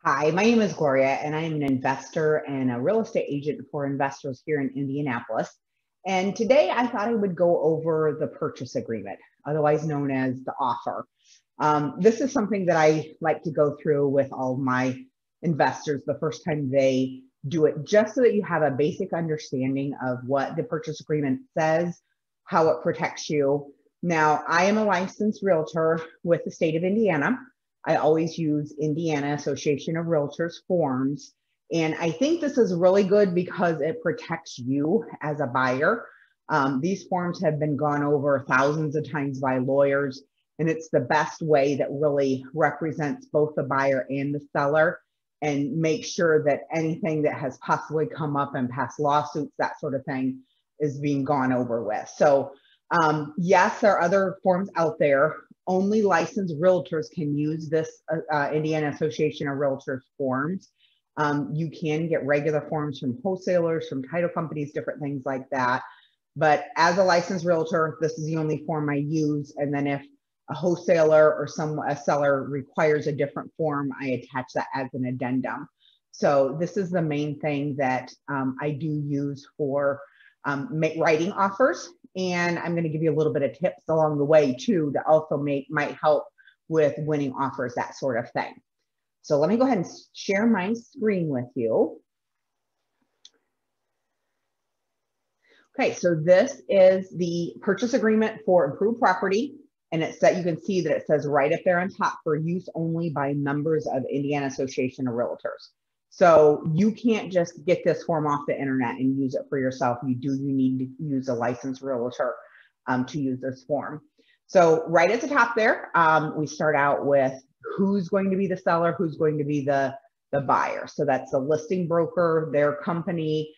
Hi, my name is Gloria, and I am an investor and a real estate agent for investors here in Indianapolis. And today I thought I would go over the purchase agreement, otherwise known as the offer. This is something that I like to go through with all of my investors the first time they do it, just so that you have a basic understanding of what the purchase agreement says, how it protects you. Now, I am a licensed realtor with the state of Indiana. I always use Indiana Association of Realtors forms. And I think this is really good because it protects you as a buyer. These forms have been gone over thousands of times by lawyers, and it's the best way that really represents both the buyer and the seller and make sure that anything that has possibly come up in past lawsuits, that sort of thing, is being gone over with. So yes, there are other forms out there. Only licensed realtors can use this Indiana Association of Realtors forms. You can get regular forms from wholesalers, from title companies, different things like that. But as a licensed realtor, this is the only form I use. And then if a wholesaler or a seller requires a different form, I attach that as an addendum. So this is the main thing that I do use for writing offers. And I'm going to give you a little bit of tips along the way too that also might help with winning offers, that sort of thing. So let me go ahead and share my screen with you. Okay, so this is the purchase agreement for improved property. And it's that you can see that it says right up there on top, for use only by members of Indiana Association of Realtors. So you can't just get this form off the internet and use it for yourself. You need to use a licensed realtor to use this form. So right at the top there, we start out with who's going to be the seller, who's going to be the buyer. So that's the listing broker, their company,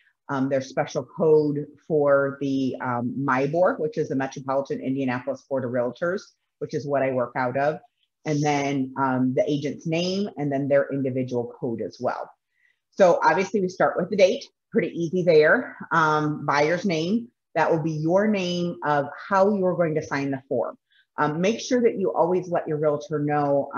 their special code for the MIBOR, which is the Metropolitan Indianapolis Board of Realtors, which is what I work out of. And then the agent's name, and then their individual code as well. So obviously we start with the date, pretty easy there. Buyer's name, that will be your name of how you're going to sign the form. Make sure that you always let your realtor know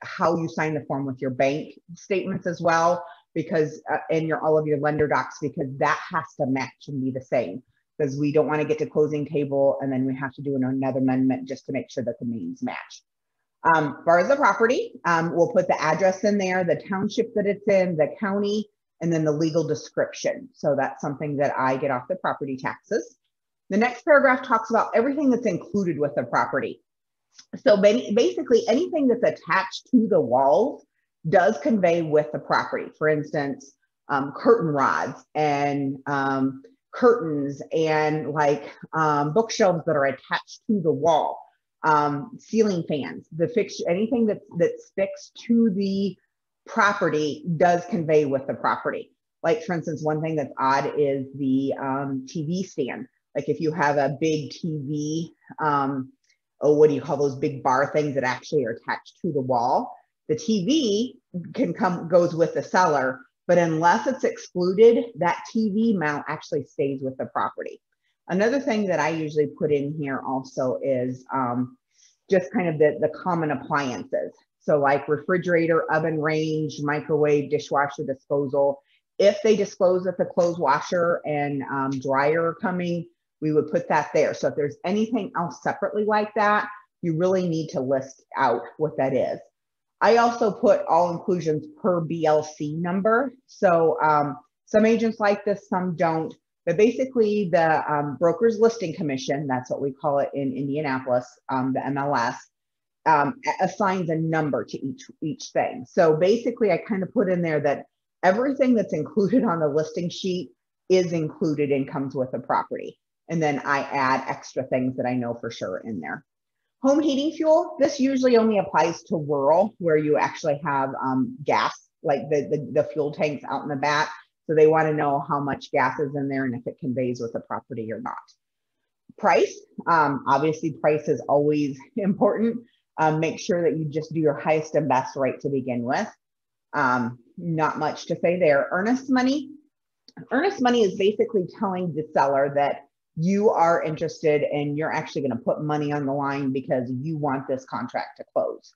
how you sign the form with your bank statements as well, because and all of your lender docs, because that has to match and be the same, because we don't want to get to closing table and then we have to do another amendment just to make sure that the names match. As far as the property, we'll put the address in there, the township that it's in, the county, and then the legal description. So that's something that I get off the property taxes. The next paragraph talks about everything that's included with the property. So basically anything that's attached to the walls does convey with the property. For instance, curtain rods and curtains and like bookshelves that are attached to the wall. Ceiling fans, anything that's fixed to the property does convey with the property. Like for instance, one thing that's odd is the TV stand. Like if you have a big TV, what do you call those big bar things that actually are attached to the wall? The TV goes with the seller, but unless it's excluded, that TV mount actually stays with the property. Another thing that I usually put in here also is just kind of the common appliances. So like refrigerator, oven, range, microwave, dishwasher, disposal. If they disclose that the clothes washer and dryer are coming, we would put that there. So if there's anything else separately like that, you really need to list out what that is. I also put all inclusions per BLC number. So some agents like this, some don't. But basically the broker's listing commission, that's what we call it in Indianapolis, the MLS, assigns a number to each thing. So basically I kind of put in there that everything that's included on the listing sheet is included and comes with the property. And then I add extra things that I know for sure in there. Home heating fuel, this usually only applies to rural where you actually have gas, like the fuel tanks out in the back. So they want to know how much gas is in there and if it conveys with the property or not. Price, obviously price is always important. Make sure that you just do your highest and best rate to begin with. Not much to say there. Earnest money. Earnest money is basically telling the seller that you are interested and you're actually going to put money on the line because you want this contract to close.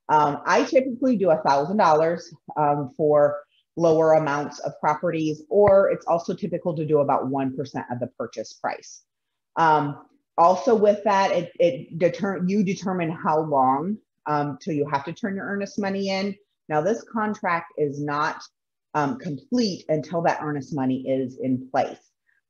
I typically do $1,000 for lower amounts of properties, or it's also typical to do about 1% of the purchase price. Also with that, you determine how long till you have to turn your earnest money in. Now this contract is not complete until that earnest money is in place.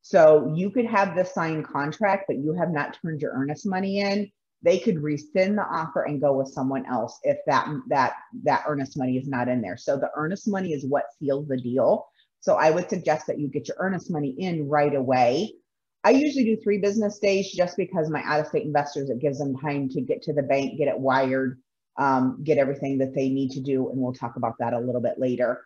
So you could have this signed contract, but you have not turned your earnest money in. They could rescind the offer and go with someone else if that earnest money is not in there. So the earnest money is what seals the deal. So I would suggest that you get your earnest money in right away. I usually do 3 business days just because my out-of-state investors, it gives them time to get to the bank, get it wired, get everything that they need to do. And we'll talk about that a little bit later.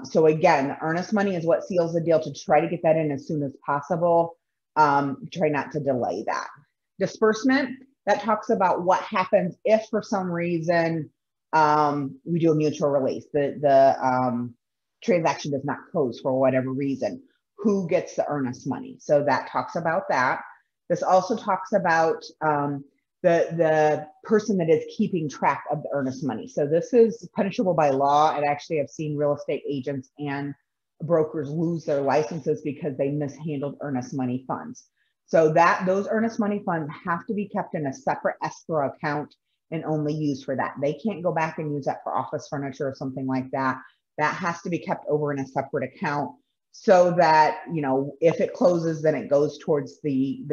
So again, the earnest money is what seals the deal, to try to get that in as soon as possible. Try not to delay that. Disbursement, that talks about what happens if for some reason we do a mutual release. The transaction does not close for whatever reason. Who gets the earnest money? So that talks about that. This also talks about the person that is keeping track of the earnest money. So this is punishable by law. And actually I've seen real estate agents and brokers lose their licenses because they mishandled earnest money funds. So those earnest money funds have to be kept in a separate escrow account and only used for that. They can't go back and use that for office furniture or something like that. That has to be kept over in a separate account so that, you know, if it closes, then it goes towards the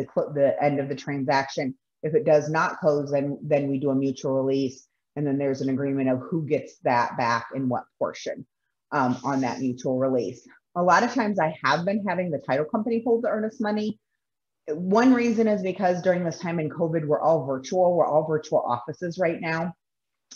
end of the transaction. If it does not close, then we do a mutual release, and then there's an agreement of who gets that back and what portion on that mutual release. A lot of times I have been having the title company hold the earnest money. One reason is because during this time in COVID, we're all virtual offices right now.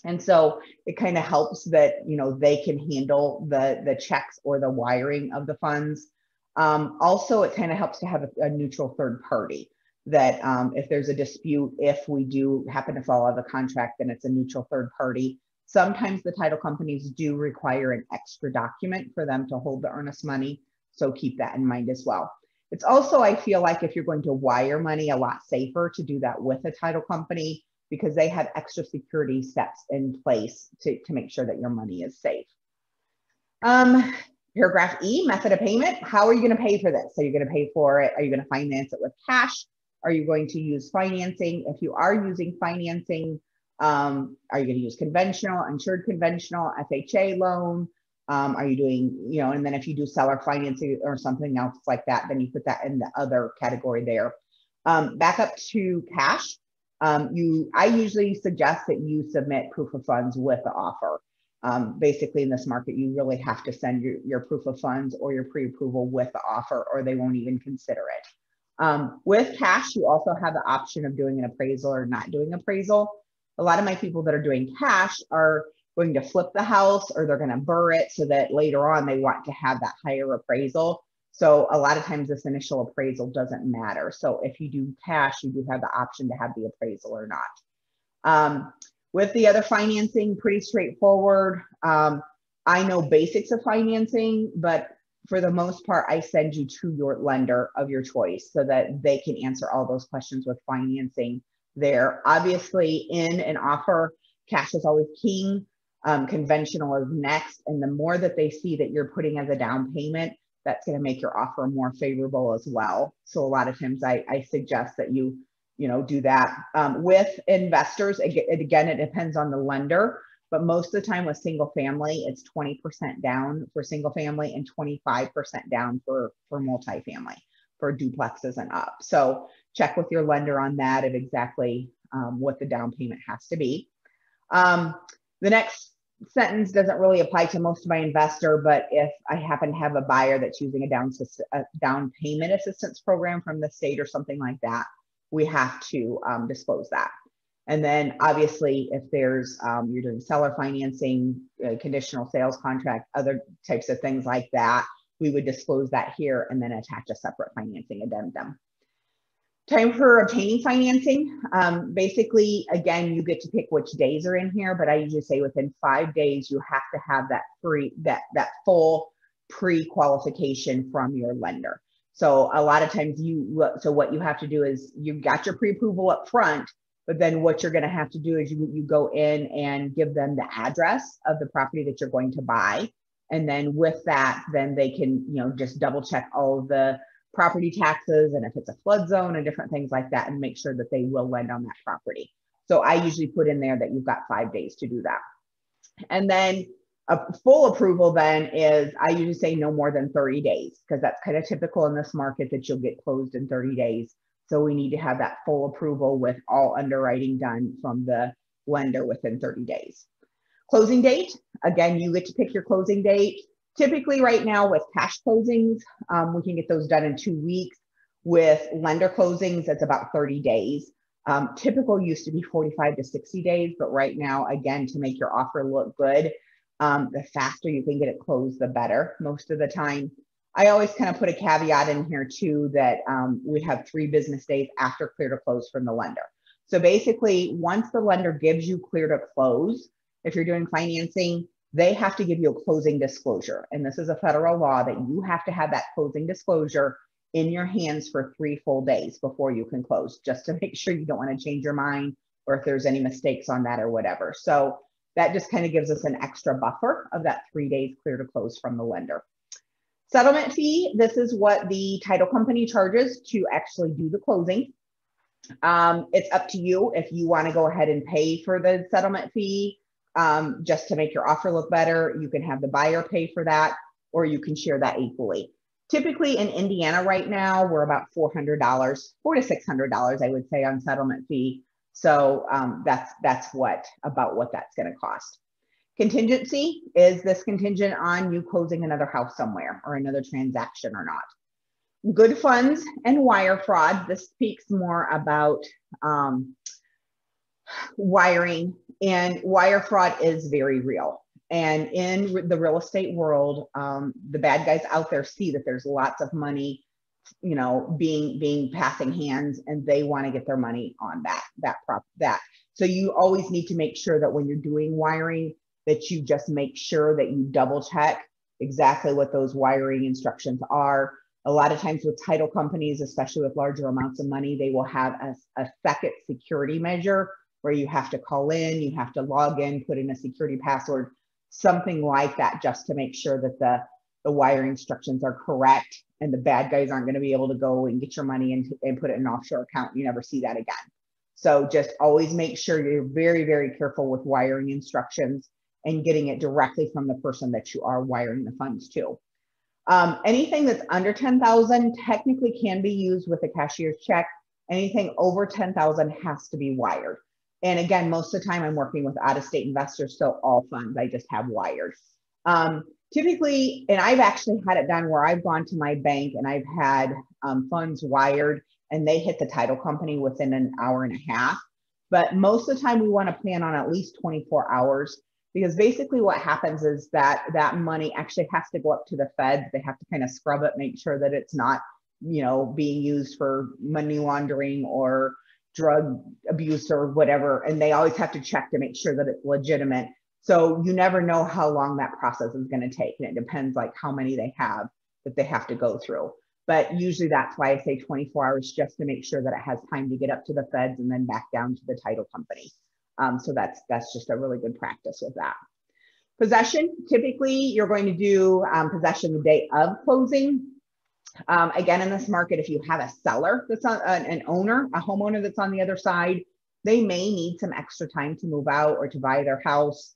And so it kind of helps that, you know, they can handle the checks or the wiring of the funds. Also, it kind of helps to have a neutral third party that if there's a dispute, if we do happen to fall out of the contract, then it's a neutral third party. Sometimes the title companies do require an extra document for them to hold the earnest money. So keep that in mind as well. It's also, I feel like if you're going to wire money, a lot safer to do that with a title company because they have extra security steps in place to make sure that your money is safe. Paragraph E, method of payment. How are you going to pay for this? Are you going to pay for it? Are you going to finance it with cash? Are you going to use financing? If you are using financing, are you going to use conventional, insured conventional, FHA loan? Are you doing, you know, and then if you do seller financing or something else like that, then you put that in the other category there. Back up to cash. I usually suggest that you submit proof of funds with the offer. Basically in this market, you really have to send your proof of funds or your pre-approval with the offer, or they won't even consider it. With cash, you also have the option of doing an appraisal or not doing appraisal. A lot of my people that are doing cash are going to flip the house, or they're going to burr it so that later on they want to have that higher appraisal. So a lot of times this initial appraisal doesn't matter. So if you do cash, you do have the option to have the appraisal or not. With the other financing, pretty straightforward. I know basics of financing, but for the most part, I send you to your lender of your choice so that they can answer all those questions with financing there. Obviously, in an offer, cash is always king. Conventional is next. And the more that they see that you're putting as a down payment, that's going to make your offer more favorable as well. So a lot of times I suggest that you do that. With investors, again, it depends on the lender, but most of the time with single family, it's 20% down for single family and 25% down for multifamily, for duplexes and up. So check with your lender on that of exactly what the down payment has to be. The next sentence doesn't really apply to most of my investor, but if I happen to have a buyer that's using a down payment assistance program from the state or something like that, we have to disclose that. And then obviously if there's, you're doing seller financing, conditional sales contract, other types of things like that, we would disclose that here and then attach a separate financing addendum. Time for obtaining financing. Basically, again, you get to pick which days are in here, but I usually say within 5 days, you have to have that full pre-qualification from your lender. So a lot of times so what you have to do is you got your pre-approval up front, But then what you're going to have to do is you go in and give them the address of the property that you're going to buy. And then with that, then they can, just double check all of the property taxes and if it's a flood zone and different things like that, and make sure that they will lend on that property. So I usually put in there that you've got 5 days to do that. And then a full approval then is, I usually say no more than 30 days, because that's kind of typical in this market that you'll get closed in 30 days. So we need to have that full approval with all underwriting done from the lender within 30 days. Closing date, again, you get to pick your closing date. Typically right now with cash closings, we can get those done in 2 weeks. With lender closings, it's about 30 days. Typical used to be 45 to 60 days, but right now, again, to make your offer look good, the faster you can get it closed, the better most of the time. I always kind of put a caveat in here too, that we have 3 business days after clear to close from the lender. So basically, once the lender gives you clear to close, if you're doing financing, they have to give you a closing disclosure. And this is a federal law that you have to have that closing disclosure in your hands for 3 full days before you can close, just to make sure you don't want to change your mind or if there's any mistakes on that or whatever. So that just kind of gives us an extra buffer of that 3 days clear to close from the lender. Settlement fee, this is what the title company charges to actually do the closing. It's up to you if you want to go ahead and pay for the settlement fee just to make your offer look better. You can have the buyer pay for that, or you can share that equally. Typically in Indiana right now, we're about $400, $400 to $600, I would say, on settlement fee. So that's about what that's going to cost. Contingency, is this contingent on you closing another house somewhere or another transaction or not? Good funds and wire fraud. This speaks more about wiring, and wire fraud is very real. And in the real estate world, the bad guys out there see that there's lots of money, being passing hands, and they want to get their money on that. So you always need to make sure that when you're doing wiring, that you just make sure that you double check exactly what those wiring instructions are. A lot of times with title companies, especially with larger amounts of money, they will have a second security measure where you have to call in, you have to log in, put in a security password, something like that, just to make sure that the wiring instructions are correct and the bad guys aren't going to be able to go and get your money and put it in an offshore account. And you never see that again. So just always make sure you're very, very careful with wiring instructions and getting it directly from the person that you are wiring the funds to. Anything that's under 10,000 technically can be used with a cashier's check. Anything over 10,000 has to be wired. And again, most of the time I'm working with out-of-state investors, so all funds I just have wired. Typically, and I've actually had it done where I've gone to my bank and I've had funds wired and they hit the title company within an hour and a half. But most of the time we want to plan on at least 24 hours. Because basically what happens is that money actually has to go up to the feds. They have to kind of scrub it, make sure that it's not, being used for money laundering or drug abuse or whatever. And they always have to check to make sure that it's legitimate. So you never know how long that process is going to take. And it depends like how many they have that they have to go through. But usually that's why I say 24 hours, just to make sure that it has time to get up to the feds and then back down to the title company. So that's just a really good practice with that. Possession, typically you're going to do possession the day of closing. Again, in this market, if you have a seller that's on an owner, a homeowner that's on the other side, they may need some extra time to move out or to buy their house.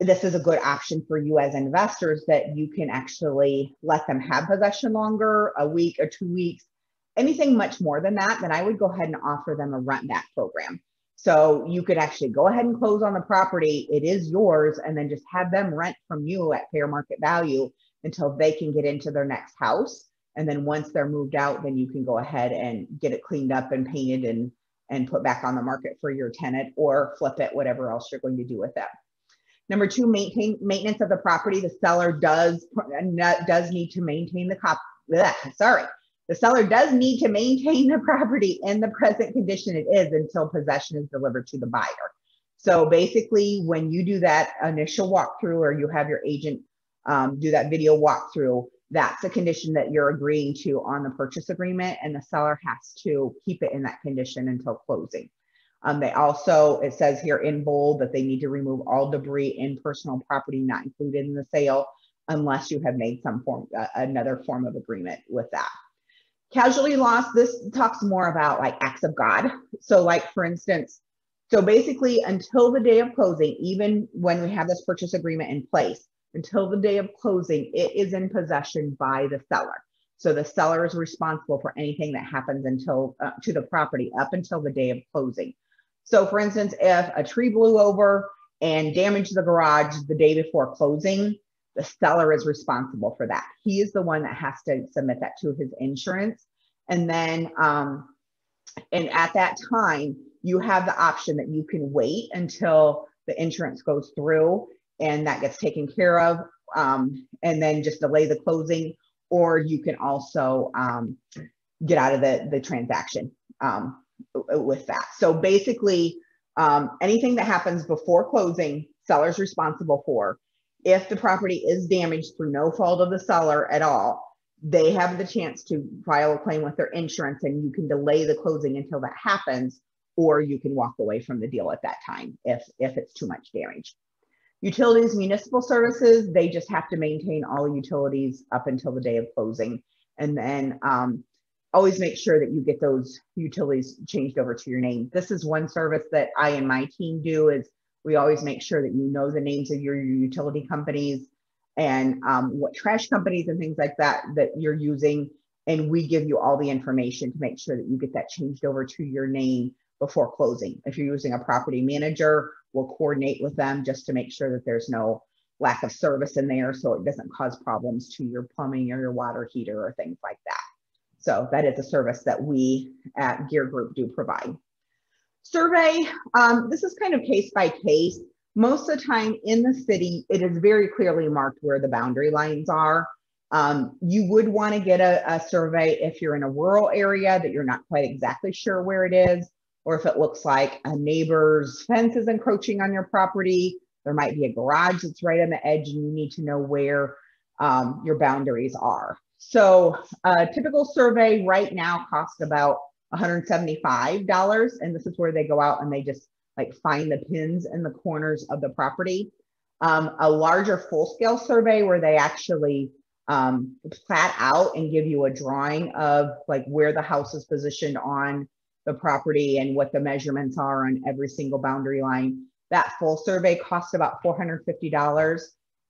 This is a good option for you as investors, that you can actually let them have possession longer, a week or 2 weeks. Anything much more than that, then I would go ahead and offer them a rent back program. So you could actually go ahead and close on the property. It is yours, and then just have them rent from you at fair market value until they can get into their next house. And then once they're moved out, then you can go ahead and get it cleaned up and painted and put back on the market for your tenant, or flip it, whatever else you're going to do with it. Number 2, maintenance of the property. The seller does need to maintain the seller does need to maintain the property in the present condition it is until possession is delivered to the buyer. So basically, when you do that initial walkthrough, or you have your agent do that video walkthrough, that's a condition that you're agreeing to on the purchase agreement, and the seller has to keep it in that condition until closing. They also, it says here in bold that they need to remove all debris in personal property not included in the sale unless you have made some form, another form of agreement with that. Casualty loss, this talks more about like acts of God. So like for instance, so basically until the day of closing, even when we have this purchase agreement in place, until the day of closing, it is in possession by the seller. So the seller is responsible for anything that happens until to the property up until the day of closing. So for instance, if a tree blew over and damaged the garage the day before closing, the seller is responsible for that. He is the one that has to submit that to his insurance. And then, and at that time, you have the option that you can wait until the insurance goes through and that gets taken care of, and then just delay the closing, or you can also get out of the transaction with that. So basically, anything that happens before closing, seller's responsible for. If the property is damaged through no fault of the seller at all, they have the chance to file a claim with their insurance, and you can delay the closing until that happens, or you can walk away from the deal at that time if it's too much damage. Utilities, municipal services, they just have to maintain all utilities up until the day of closing. And then always make sure that you get those utilities changed over to your name. This is one service that I and my team do, is we always make sure that you know the names of your utility companies and what trash companies and things like that that you're using. And we give you all the information to make sure that you get that changed over to your name before closing. If you're using a property manager, we'll coordinate with them just to make sure that there's no lack of service in there, so it doesn't cause problems to your plumbing or your water heater or things like that. So that is a service that we at Gear Group do provide. Survey, this is kind of case by case. Most of the time in the city, it is very clearly marked where the boundary lines are. You would want to get a survey if you're in a rural area that you're not quite exactly sure where it is, or if it looks like a neighbor's fence is encroaching on your property. There might be a garage that's right on the edge and you need to know where your boundaries are. So a typical survey right now costs about $175, and this is where they go out and they just like find the pins in the corners of the property. A larger full-scale survey where they actually plat out and give you a drawing of like where the house is positioned on the property and what the measurements are on every single boundary line. That full survey costs about $450.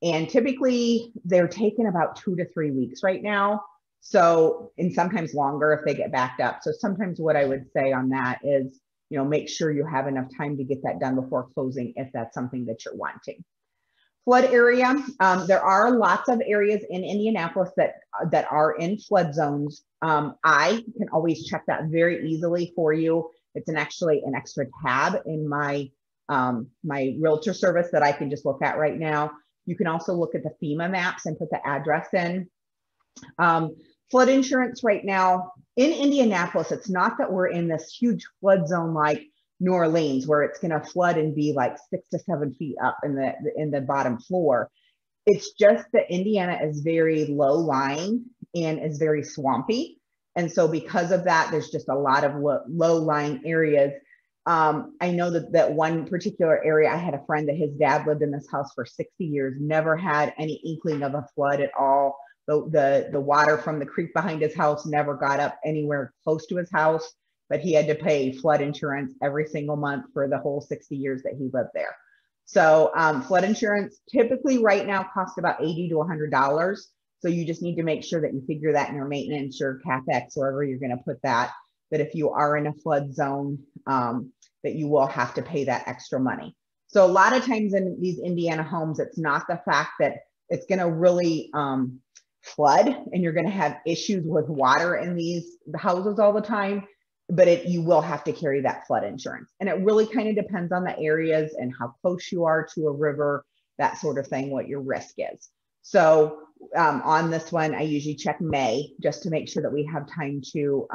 And typically they're taking about 2 to 3 weeks right now. So, and sometimes longer if they get backed up. So sometimes what I would say on that is, you know, make sure you have enough time to get that done before closing if that's something that you're wanting. Flood area, there are lots of areas in Indianapolis that are in flood zones. I can always check that very easily for you. It's actually an extra tab in my my realtor service that I can just look at right now. You can also look at the FEMA maps and put the address in. Flood insurance right now in Indianapolis, it's not that we're in this huge flood zone like New Orleans, where it's going to flood and be like 6 to 7 feet up in the bottom floor. It's just that Indiana is very low lying and is very swampy. And so because of that, there's just a lot of low lying areas. I know that one particular area, I had a friend that his dad lived in this house for 60 years, never had any inkling of a flood at all. The water from the creek behind his house never got up anywhere close to his house, but he had to pay flood insurance every single month for the whole 60 years that he lived there. So flood insurance typically right now costs about $80 to $100. So you just need to make sure that you figure that in your maintenance or CapEx, wherever you're going to put that if you are in a flood zone, that you will have to pay that extra money. So a lot of times in these Indiana homes, it's not the fact that it's going to really flood and you're going to have issues with water in these houses all the time, but you will have to carry that flood insurance. And it really kind of depends on the areas and how close you are to a river, that sort of thing, what your risk is. So on this one, I usually check May just to make sure that we have time to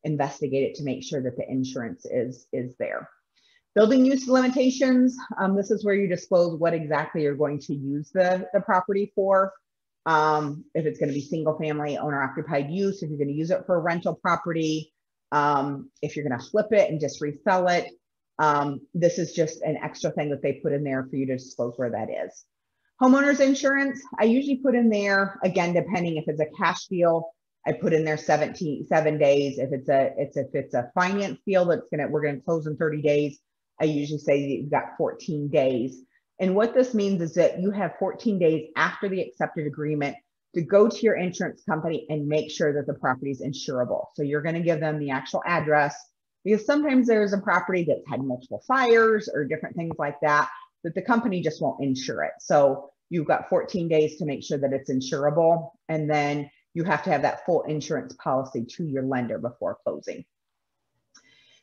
investigate it to make sure that the insurance is there. Building use limitations. This is where you disclose what exactly you're going to use the property for. If it's going to be single family owner occupied use, if you're going to use it for a rental property, if you're going to flip it and just resell it, This is just an extra thing that they put in there for you to disclose where that is. Homeowners insurance, I usually put in there, again, depending if it's a cash deal, I put in there 7 days. If it's a finance deal we're gonna close in 30 days, I usually say you've got 14 days. And what this means is that you have 14 days after the accepted agreement to go to your insurance company and make sure that the property is insurable. So you're going to give them the actual address, because sometimes there's a property that's had multiple fires or different things like that the company just won't insure it. So you've got 14 days to make sure that it's insurable. And then you have to have that full insurance policy to your lender before closing.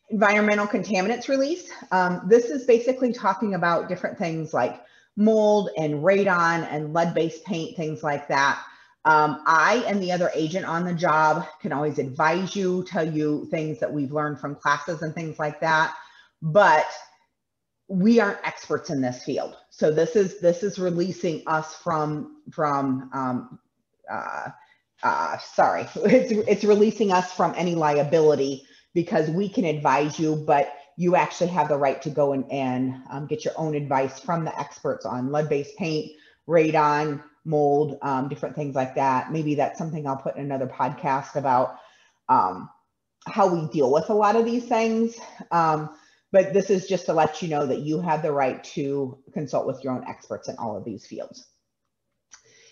Environmental contaminants release. This is basically talking about different things like mold and radon and lead-based paint, things like that. I and the other agent on the job can always advise you, tell you things that we've learned from classes and things like that, but we aren't experts in this field. So this is releasing us it's releasing us from any liability, because we can advise you, but you actually have the right to go and get your own advice from the experts on lead-based paint, radon, mold, different things like that. Maybe that's something I'll put in another podcast about how we deal with a lot of these things. But this is just to let you know that you have the right to consult with your own experts in all of these fields.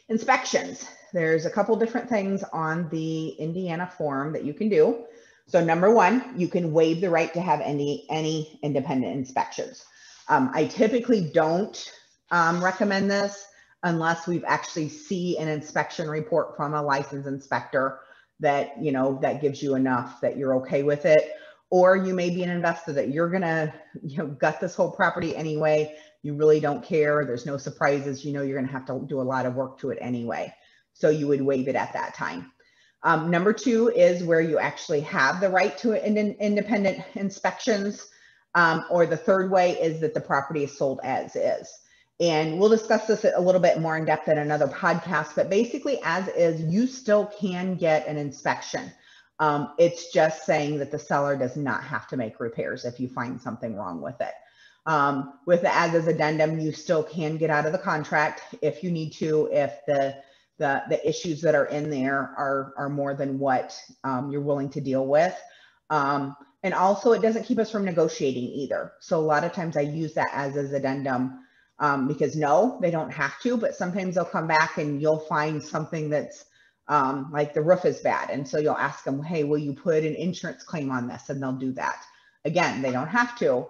Inspections. There's a couple different things on the Indiana form that you can do. So number one, you can waive the right to have any independent inspections. I typically don't recommend this unless we've actually see an inspection report from a licensed inspector that, that gives you enough that you're okay with it. Or you may be an investor that you're gonna, gut this whole property anyway. You really don't care. There's no surprises. You're gonna have to do a lot of work to it anyway. So you would waive it at that time. Number two is where you actually have the right to independent inspections. Or the third way is that the property is sold as is. And we'll discuss this a little bit more in depth in another podcast, but basically as is, you still can get an inspection. It's just saying that the seller does not have to make repairs if you find something wrong with it. With the as is addendum, you still can get out of the contract if you need to, if the issues that are in there are more than what you're willing to deal with. And also it doesn't keep us from negotiating either. So a lot of times I use that as is addendum because no, they don't have to, but sometimes they'll come back and you'll find something that's like the roof is bad. And so you'll ask them, hey, will you put an insurance claim on this? And they'll do that. Again, they don't have to.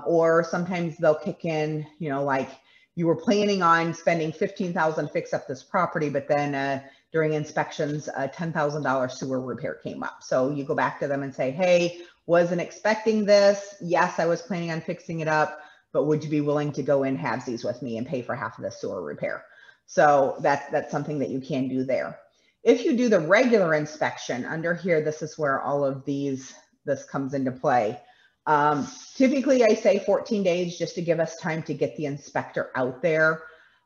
Or sometimes they'll kick in, like you were planning on spending $15,000 to fix up this property, but then during inspections, a $10,000 sewer repair came up. So you go back to them and say, hey, wasn't expecting this. Yes, I was planning on fixing it up, but would you be willing to go in halvesies with me and pay for half of the sewer repair? So that's something that you can do there. If you do the regular inspection under here, this is where all of this comes into play. Typically I say 14 days just to give us time to get the inspector out there.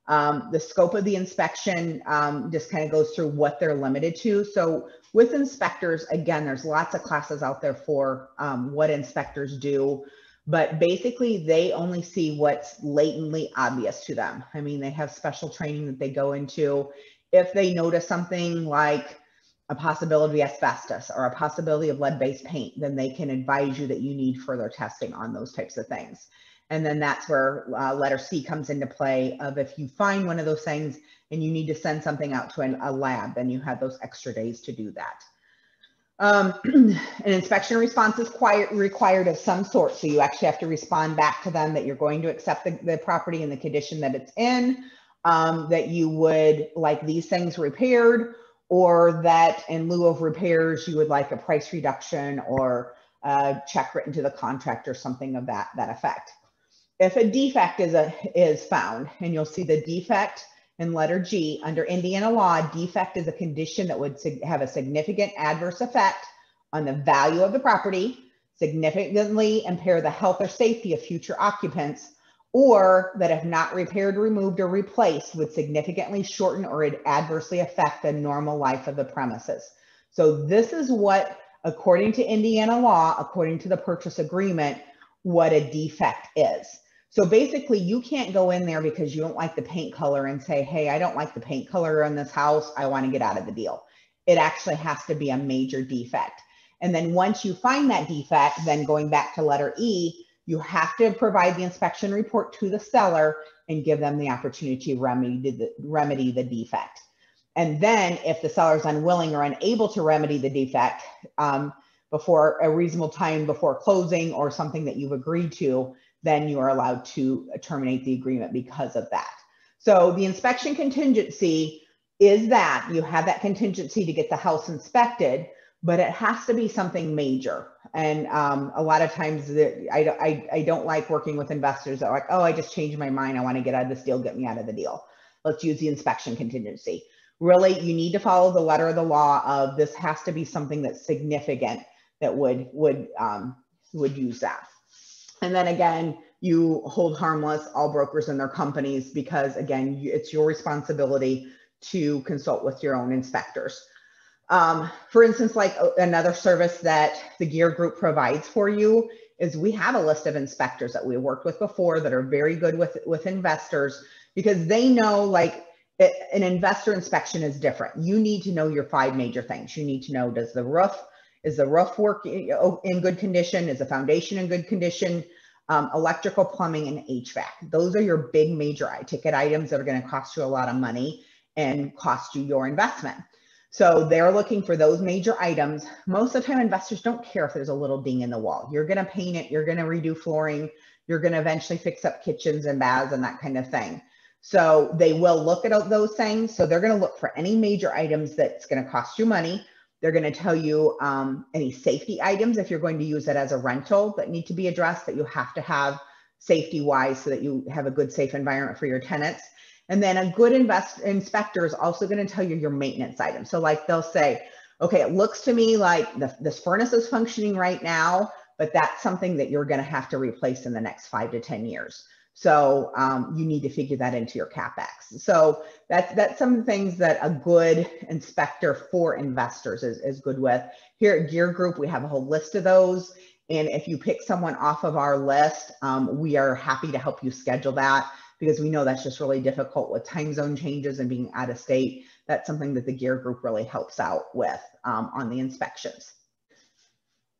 The scope of the inspection just kind of goes through what they're limited to. So with inspectors, again, there's lots of classes out there for what inspectors do, but basically they only see what's latently obvious to them. I mean, they have special training that they go into. If they notice something like a possibility of asbestos or a possibility of lead-based paint, then they can advise you that you need further testing on those types of things. And then that's where letter C comes into play of if you find one of those things and you need to send something out to a lab, then you have those extra days to do that. An inspection response is required of some sort. So you actually have to respond back to them that you're going to accept the property in the condition that it's in, that you would like these things repaired, or that in lieu of repairs, you would like a price reduction or a check written to the contract or something of that effect. If a defect is found, and you'll see the defect in letter G, under Indiana law, defect is a condition that would have a significant adverse effect on the value of the property, significantly impair the health or safety of future occupants, or that if not repaired, removed, or replaced would significantly shorten or adversely affect the normal life of the premises. So this is what, according to Indiana law, according to the purchase agreement, what a defect is. So basically you can't go in there because you don't like the paint color and say, hey, I don't like the paint color in this house, I want to get out of the deal. It actually has to be a major defect. And then once you find that defect, then going back to letter E, you have to provide the inspection report to the seller and give them the opportunity to remedy the defect. And then if the seller is unwilling or unable to remedy the defect before a reasonable time before closing or something that you've agreed to, then you are allowed to terminate the agreement because of that. So the inspection contingency is that you have that contingency to get the house inspected, but it has to be something major. And a lot of times I don't like working with investors that are like, oh, I just changed my mind, I want to get out of this deal, get me out of the deal. Let's use the inspection contingency. Really, you need to follow the letter of the law of this has to be something that's significant that would use that. And then again, you hold harmless all brokers and their companies because again, it's your responsibility to consult with your own inspectors. For instance, like another service that the Gear Group provides for you is we have a list of inspectors that we worked with before that are very good with investors because they know like an investor inspection is different. You need to know your 5 major things. You need to know, is the roof work in good condition? Is the foundation in good condition? Electrical, plumbing, and HVAC. Those are your big major ticket items that are going to cost you a lot of money and cost you your investment. So they're looking for those major items. Most of the time, investors don't care if there's a little ding in the wall. You're going to paint it, you're going to redo flooring, you're going to eventually fix up kitchens and baths and that kind of thing. So they will look at those things. So they're going to look for any major items that's going to cost you money. They're going to tell you any safety items if you're going to use it as a rental that need to be addressed, that you have to have safety-wise so that you have a good, safe environment for your tenants. And then a good inspector is also going to tell you your maintenance items. So like they'll say, okay, it looks to me like this furnace is functioning right now, but that's something that you're going to have to replace in the next 5 to 10 years. So you need to figure that into your CapEx. So that's some of the things that a good inspector for investors is good with. Here at Gear Group, we have a whole list of those. And if you pick someone off of our list, we are happy to help you schedule that because we know that's just really difficult with time zone changes and being out of state. That's something that the Gear Group really helps out with on the inspections.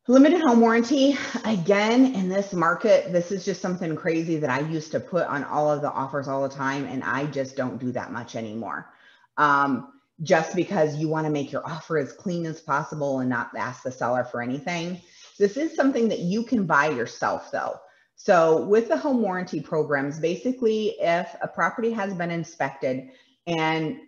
Limited home warranty, again, in this market, this is just something crazy that I used to put on all of the offers all the time, and I just don't do that much anymore. Just because you want to make your offer as clean as possible and not ask the seller for anything. This is something that you can buy yourself though. So with the home warranty programs, basically if a property has been inspected and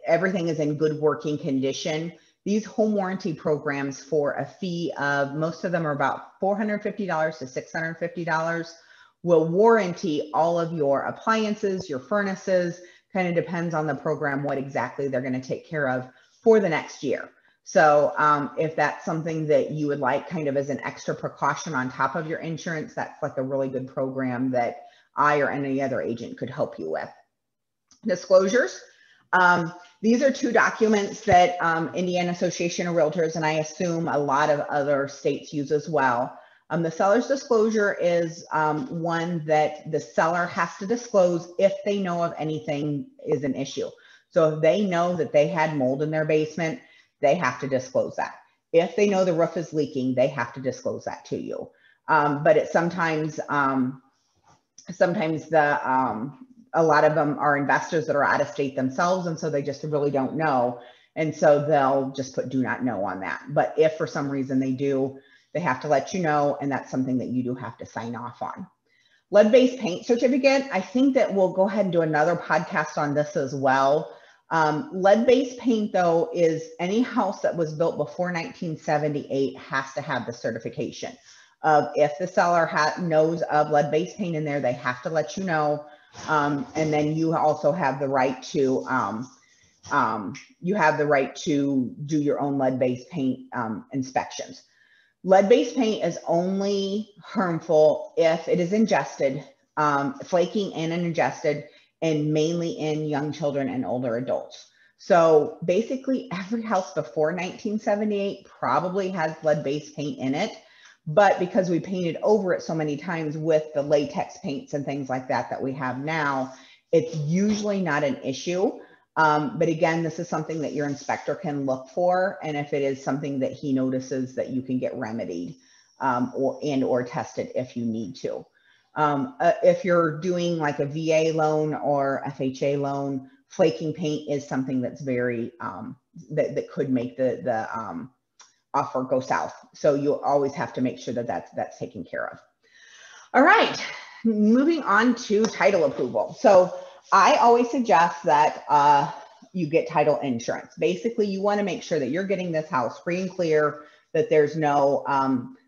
everything is in good working condition, these home warranty programs for a fee of, most of them are about $450 to $650, will warranty all of your appliances, your furnaces, kind of depends on the program, what exactly they're going to take care of for the next year. So if that's something that you would like kind of as an extra precaution on top of your insurance, that's like a really good program that I or any other agent could help you with. Disclosures. These are 2 documents that Indiana Association of Realtors, and I assume a lot of other states use as well. The seller's disclosure is one that the seller has to disclose if they know of anything is an issue. So if they know that they had mold in their basement, they have to disclose that. If they know the roof is leaking, they have to disclose that to you. But it's sometimes a lot of them are investors that are out of state themselves, and so they just really don't know. And so they'll just put do not know on that. But if for some reason they do, they have to let you know, and that's something that you do have to sign off on. Lead-based paint certificate, I think that we'll go ahead and do another podcast on this as well. Lead-based paint, though, is any house that was built before 1978 has to have the certification. If the seller knows of lead-based paint in there, they have to let you know. And then you also have the right to do your own lead-based paint inspections. Lead-based paint is only harmful if it is ingested, flaking and ingested, and mainly in young children and older adults. So basically every house before 1978 probably has lead-based paint in it, But because we painted over it so many times with the latex paints and things like that that we have now, it's usually not an issue. But again, this is something that your inspector can look for. And if it is something that he notices, that you can get remedied or tested if you need to. If you're doing like a VA loan or FHA loan, flaking paint is something that's very, that could make the offer go south. So you'll always have to make sure that that's taken care of. All right, moving on to title approval. So I always suggest that you get title insurance. Basically, you want to make sure that you're getting this house free and clear, that there's no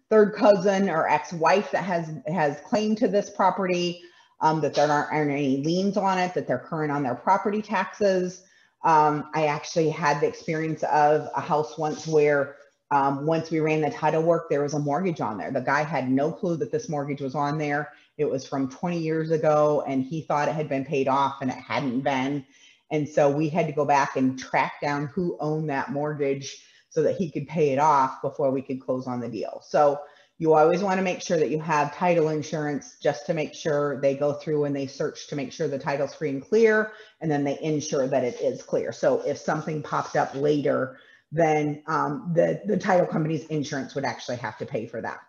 third cousin or ex-wife that has claim to this property, that there aren't any liens on it, that they're current on their property taxes. I actually had the experience of a house once where once we ran the title work, there was a mortgage on there. The guy had no clue that this mortgage was on there. It was from 20 years ago, and he thought it had been paid off, and it hadn't been. And so we had to go back and track down who owned that mortgage so that he could pay it off before we could close on the deal. So you always want to make sure that you have title insurance, just to make sure they go through and they search to make sure the title's free and clear, and then they ensure that it is clear. So if something popped up later, then the title company's insurance would actually have to pay for that.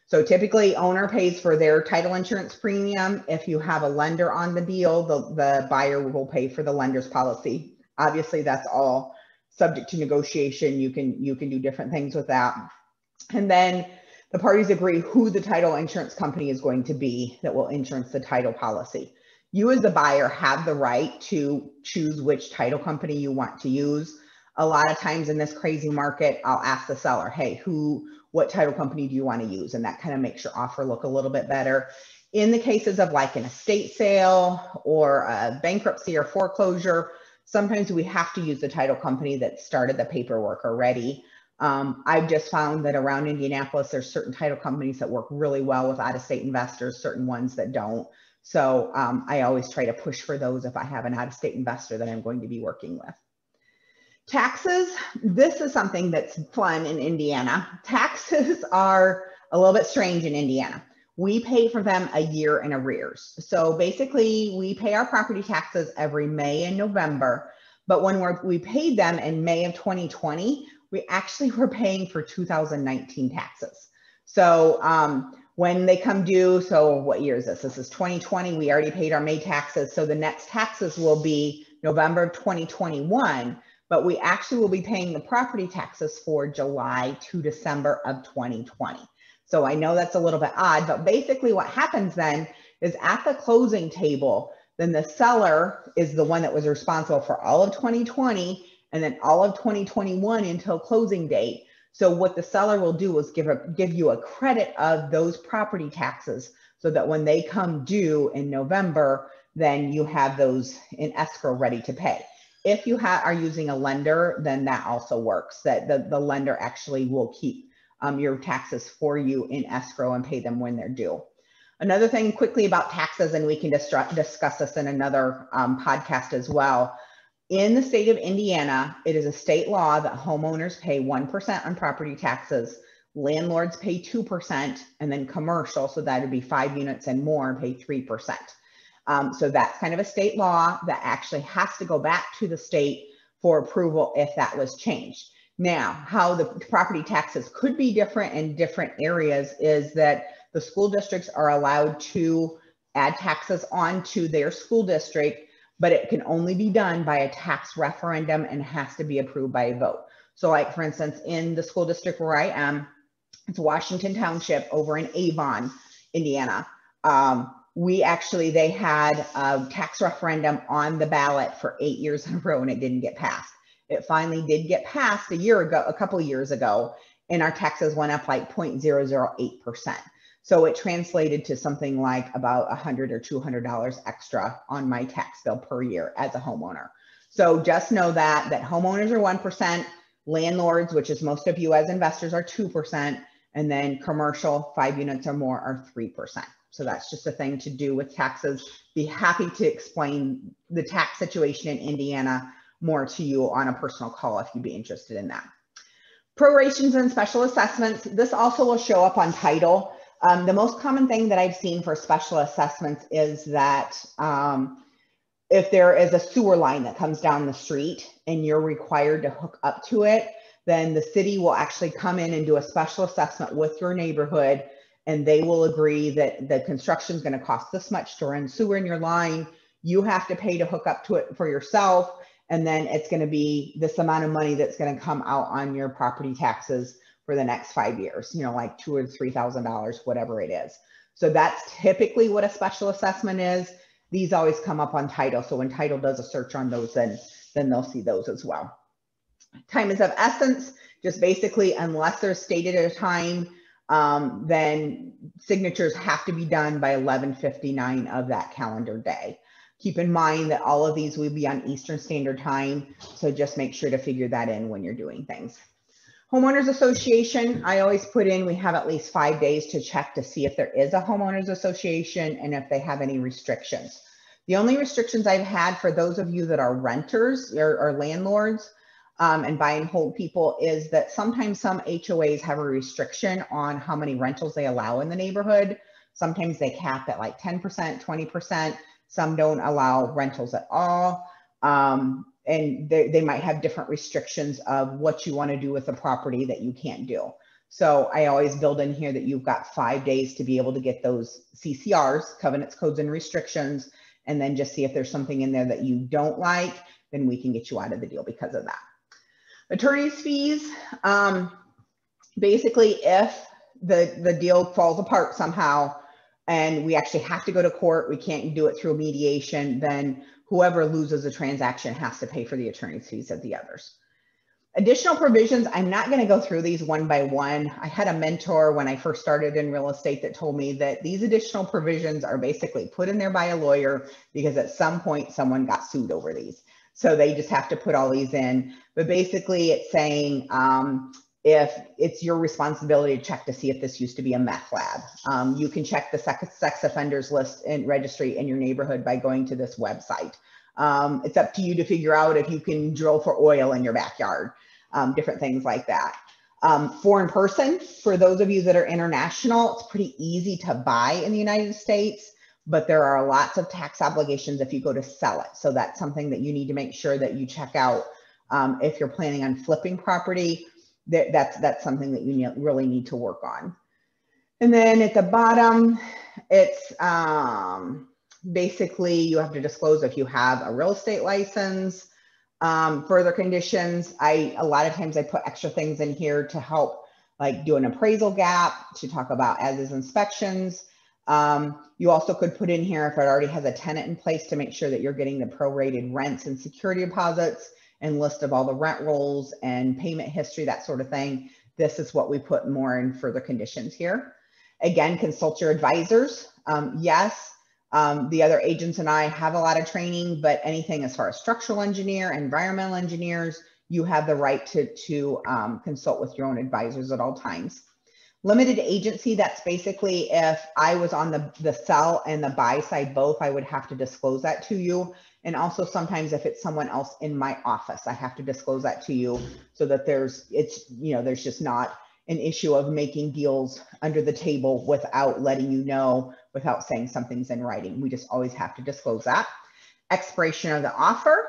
So typically owner pays for their title insurance premium. If you have a lender on the deal, the buyer will pay for the lender's policy. Obviously that's all subject to negotiation. You can do different things with that. And then the parties agree who the title insurance company is going to be that will insurance the title policy. You as the buyer have the right to choose which title company you want to use. A lot of times in this crazy market, I'll ask the seller, hey, what title company do you want to use? And that kind of makes your offer look a little bit better. In the cases of like an estate sale or a bankruptcy or foreclosure, sometimes we have to use the title company that started the paperwork already. I've just found that around Indianapolis, there's certain title companies that work really well with out-of-state investors, certain ones that don't. So I always try to push for those if I have an out-of-state investor that I'm going to be working with. Taxes, this is something that's fun in Indiana. Taxes are a little bit strange in Indiana. We pay for them a year in arrears. So basically we pay our property taxes every May and November, but when we paid them in May of 2020, we actually were paying for 2019 taxes. So when they come due, so what year is this? This is 2020, we already paid our May taxes. So the next taxes will be November of 2021. But we actually will be paying the property taxes for July to December of 2020. So I know that's a little bit odd, but basically what happens then is at the closing table, then the seller is the one that was responsible for all of 2020 and then all of 2021 until closing date. So what the seller will do is give you a credit of those property taxes so that when they come due in November, then you have those in escrow ready to pay. If you are using a lender, then that also works, that the lender actually will keep your taxes for you in escrow and pay them when they're due. Another thing quickly about taxes, and we can discuss this in another podcast as well. In the state of Indiana, it is a state law that homeowners pay 1% on property taxes, landlords pay 2%, and then commercial, so that would be 5 units and more, pay 3%. So that's kind of a state law that actually has to go back to the state for approval if that was changed. Now, how the property taxes could be different in different areas is that the school districts are allowed to add taxes onto their school district, but it can only be done by a tax referendum and has to be approved by a vote. So like, for instance, in the school district where I am, it's Washington Township over in Avon, Indiana. They had a tax referendum on the ballot for 8 years in a row and it didn't get passed. It finally did get passed a couple of years ago, and our taxes went up like 0.008%. So it translated to something like about $100 or $200 extra on my tax bill per year as a homeowner. So just know that homeowners are 1%, landlords, which is most of you as investors, are 2%, and then commercial 5 units or more are 3%. So that's just a thing to do with taxes. Be happy to explain the tax situation in Indiana more to you on a personal call if you'd be interested in that. Prorations and special assessments. This also will show up on title. The most common thing that I've seen for special assessments is that if there is a sewer line that comes down the street and you're required to hook up to it, then the city will actually come in and do a special assessment with your neighborhood, and they will agree that the construction is going to cost this much to run sewer in your line. You have to pay to hook up to it for yourself, and then it's going to be this amount of money that's going to come out on your property taxes for the next 5 years, you know, like $2,000 or $3,000, whatever it is. So that's typically what a special assessment is. These always come up on title. So when title does a search on those, then they'll see those as well. Time is of essence. Just basically, unless they're stated at a time, then signatures have to be done by 11:59 of that calendar day. Keep in mind that all of these will be on Eastern Standard Time. So just make sure to figure that in when you're doing things. Homeowners Association, I always put in, we have at least 5 days to check to see if there is a homeowners association and if they have any restrictions. The only restrictions I've had for those of you that are renters or landlords and buy and hold people is that sometimes some HOAs have a restriction on how many rentals they allow in the neighborhood. Sometimes they cap at like 10%, 20%. Some don't allow rentals at all. And they might have different restrictions of what you want to do with the property that you can't do. So I always build in here that you've got 5 days to be able to get those CCRs, covenants, codes, and restrictions, and then just see if there's something in there that you don't like, then we can get you out of the deal because of that. Attorney's fees, basically if the deal falls apart somehow and we actually have to go to court, we can't do it through mediation, then whoever loses the transaction has to pay for the attorney's fees of the others. Additional provisions, I'm not going to go through these one by one. I had a mentor when I first started in real estate that told me that these additional provisions are basically put in there by a lawyer because at some point someone got sued over these. So they just have to put all these in. But basically it's saying if it's your responsibility to check to see if this used to be a meth lab. You can check the sex offenders list and registry in your neighborhood by going to this website. It's up to you to figure out if you can drill for oil in your backyard, different things like that. Foreign person, for those of you that are international, it's pretty easy to buy in the United States, but there are lots of tax obligations if you go to sell it. So that's something that you need to make sure that you check out if you're planning on flipping property. That's something that you really need to work on. And then at the bottom, it's basically you have to disclose if you have a real estate license. Further conditions, a lot of times I put extra things in here to help, like do an appraisal gap, to talk about as-is inspections. You also could put in here if it already has a tenant in place to make sure that you're getting the prorated rents and security deposits and list of all the rent rolls and payment history, that sort of thing. This is what we put more in further conditions here. Again, consult your advisors. Yes, the other agents and I have a lot of training, but anything as far as structural engineer, environmental engineers, you have the right to consult with your own advisors at all times. Limited agency, that's basically if I was on the sell and the buy side both, I would have to disclose that to you. And also sometimes if it's someone else in my office, I have to disclose that to you so that there's just not an issue of making deals under the table without letting you know, without saying something's in writing. We just always have to disclose that. Expiration of the offer,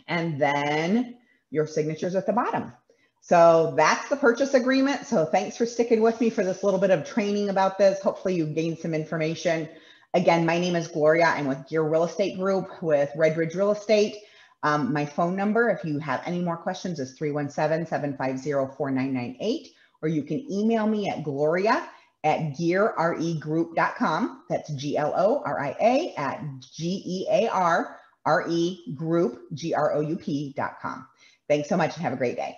and then your signatures at the bottom. So that's the purchase agreement. So thanks for sticking with me for this little bit of training about this. Hopefully you gained some information. Again, my name is Gloria. I'm with Gear Real Estate Group with Red Ridge Real Estate. My phone number, if you have any more questions, is 317-750-4998, or you can email me at gloria@gearregroup.com. That's GLORIA @GEARREGroup.com. Thanks so much and have a great day.